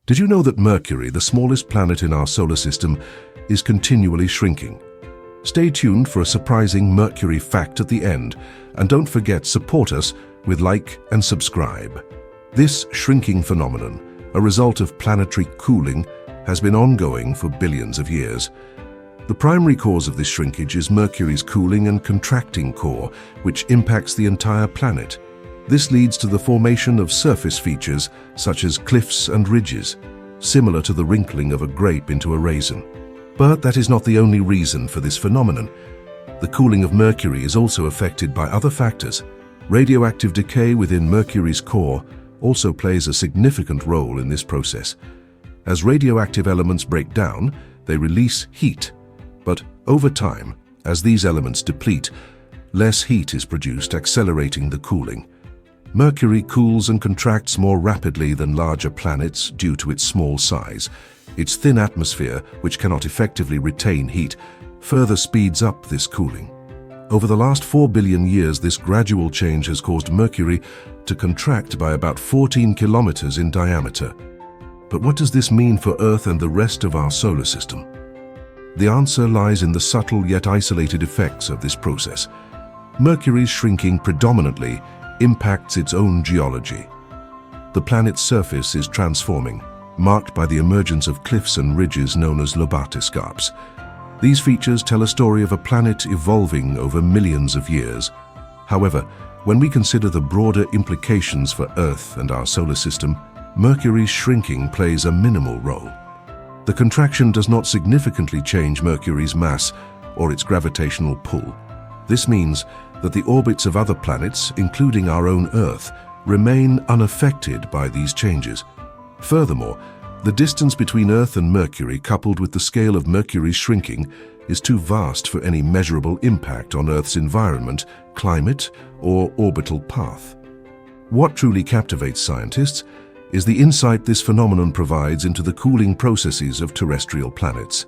Did you know that Mercury, the smallest planet in our solar system, is continually shrinking? Stay tuned for a surprising Mercury fact at the end, and don't forget, support us with like and subscribe. This shrinking phenomenon, a result of planetary cooling, has been ongoing for billions of years. The primary cause of this shrinkage is Mercury's cooling and contracting core, which impacts the entire planet. This leads to the formation of surface features such as cliffs and ridges, similar to the wrinkling of a grape into a raisin. But that is not the only reason for this phenomenon. The cooling of Mercury is also affected by other factors. Radioactive decay within Mercury's core also plays a significant role in this process. As radioactive elements break down, they release heat. But over time, as these elements deplete, less heat is produced, accelerating the cooling. Mercury cools and contracts more rapidly than larger planets due to its small size. Its thin atmosphere, which cannot effectively retain heat, further speeds up this cooling. Over the last 4 billion years, this gradual change has caused Mercury to contract by about 14 kilometers in diameter. But what does this mean for Earth and the rest of our solar system? The answer lies in the subtle yet isolated effects of this process. Mercury's shrinking predominantly impacts its own geology. The planet's surface is transforming, marked by the emergence of cliffs and ridges known as lobatiscarps. These features tell a story of a planet evolving over millions of years. However, when we consider the broader implications for Earth and our solar system, Mercury's shrinking plays a minimal role. The contraction does not significantly change Mercury's mass or its gravitational pull. This means that the orbits of other planets, including our own Earth, remain unaffected by these changes. Furthermore, the distance between Earth and Mercury, coupled with the scale of Mercury's shrinking, is too vast for any measurable impact on Earth's environment, climate, or orbital path. What truly captivates scientists is the insight this phenomenon provides into the cooling processes of terrestrial planets.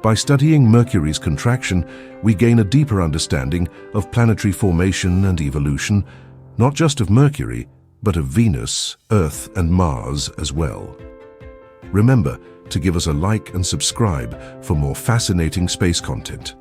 By studying Mercury's contraction, we gain a deeper understanding of planetary formation and evolution, not just of Mercury, but of Venus, Earth, and Mars as well. Remember to give us a like and subscribe for more fascinating space content.